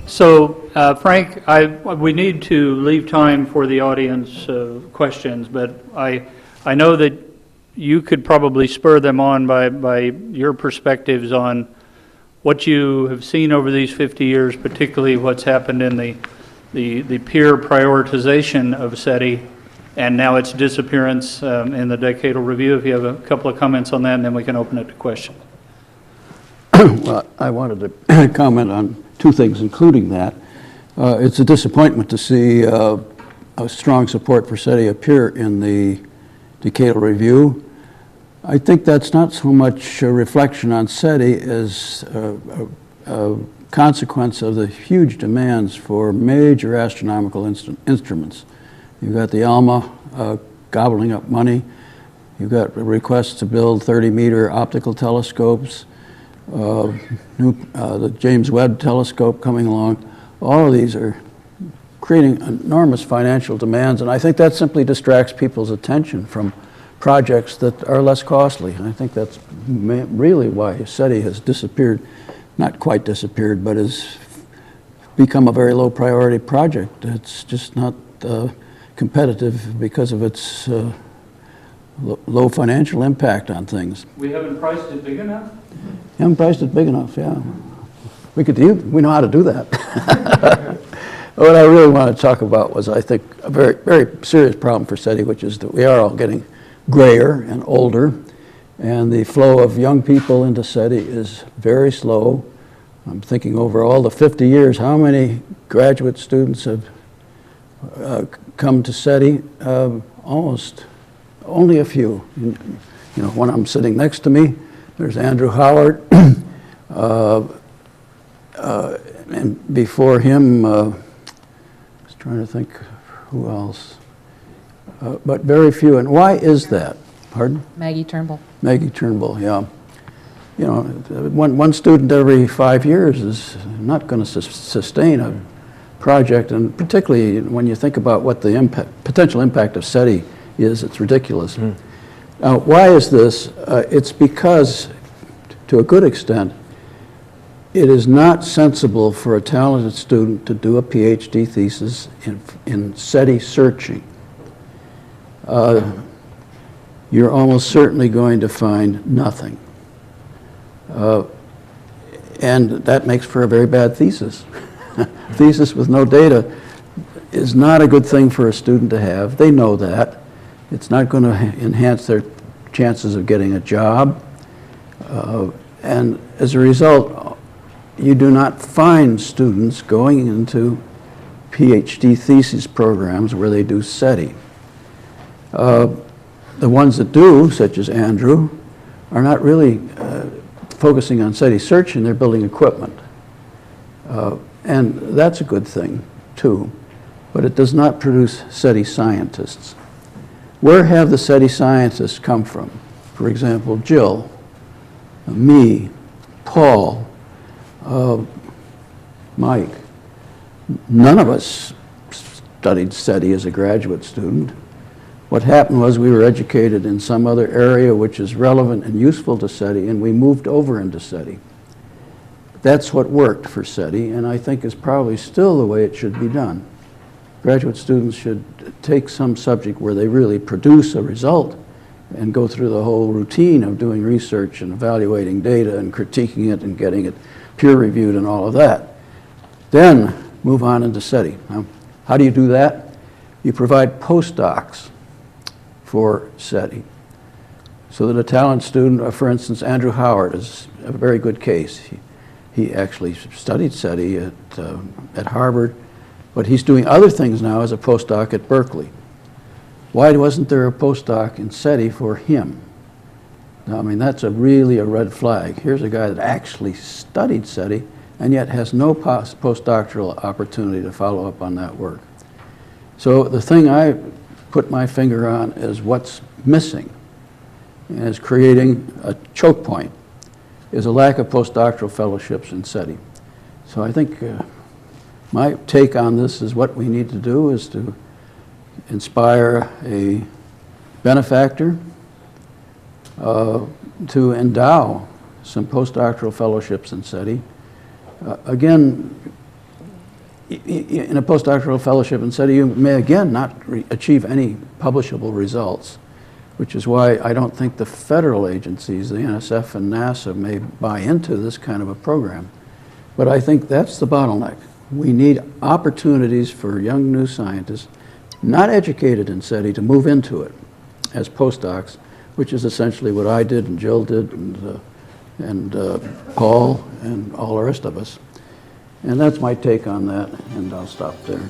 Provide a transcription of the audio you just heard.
So, Frank, we need to leave time for the audience questions, but I know that you could probably spur them on by your perspectives on what you have seen over these 50 years, particularly what's happened in the peer prioritization of SETI and now its disappearance in the decadal review. If you have a couple of comments on that, and then we can open it to questions. Well, I wanted to comment on two things, including that. It's a disappointment to see a strong support for SETI appear in the decadal review. I think that's not so much a reflection on SETI as a consequence of the huge demands for major astronomical instruments. You've got the ALMA gobbling up money. You've got requests to build 30-meter optical telescopes. The James Webb telescope coming along. All of these are creating enormous financial demands, and I think that simply distracts people's attention from projects that are less costly. And I think that's really why SETI has disappeared, not quite disappeared, but has become a very low priority project. It's just not competitive because of its low financial impact on things. We haven't priced it big enough? Haven't priced it big enough, yeah. We know how to do that. What I really want to talk about was, I think, a very, very serious problem for SETI, which is that we are all getting grayer and older, and the flow of young people into SETI is very slow. I'm thinking over all the 50 years, how many graduate students have come to SETI? Almost only a few. You know, when I'm sitting next to me, there's Andrew Howard, and before him, I was trying to think who else, but very few. And why is that? Pardon? Maggie Turnbull. Maggie Turnbull, yeah. You know, one student every 5 years is not going to sustain a project, and particularly when you think about what the potential impact of SETI is, it's ridiculous. Now, why is this? It's because, to a good extent, it is not sensible for a talented student to do a PhD thesis in SETI searching. You're almost certainly going to find nothing. And that makes for a very bad thesis. Thesis with no data is not a good thing for a student to have. They know that. It's not going to enhance their chances of getting a job. And as a result, you do not find students going into PhD thesis programs where they do SETI. The ones that do, such as Andrew, are not really focusing on SETI searching, they're building equipment. And that's a good thing, too. But it does not produce SETI scientists. Where have the SETI scientists come from? For example, Jill, me, Paul, Mike. None of us studied SETI as a graduate student. What happened was we were educated in some other area which is relevant and useful to SETI, and we moved over into SETI. That's what worked for SETI, and I think is probably still the way it should be done. Graduate students should take some subject where they really produce a result and go through the whole routine of doing research and evaluating data and critiquing it and getting it peer-reviewed and all of that. Then move on into SETI. Now, how do you do that? You provide postdocs for SETI. So that a talented student, for instance, Andrew Howard is a very good case. He actually studied SETI at Harvard, but he's doing other things now as a postdoc at Berkeley. Why wasn't there a postdoc in SETI for him? Now, I mean, that's really a red flag. Here's a guy that actually studied SETI and yet has no postdoctoral opportunity to follow up on that work. So the thing I put my finger on is what's missing and is creating a choke point is a lack of postdoctoral fellowships in SETI. So I think my take on this is what we need to do is to inspire a benefactor to endow some postdoctoral fellowships in SETI. Again, in a postdoctoral fellowship in SETI, you may again not achieve any publishable results, which is why I don't think the federal agencies, the NSF and NASA, may buy into this kind of a program. But I think that's the bottleneck. We need opportunities for young new scientists, not educated in SETI, to move into it as postdocs, which is essentially what I did and Jill did and Paul and all the rest of us. And that's my take on that, and I'll stop there.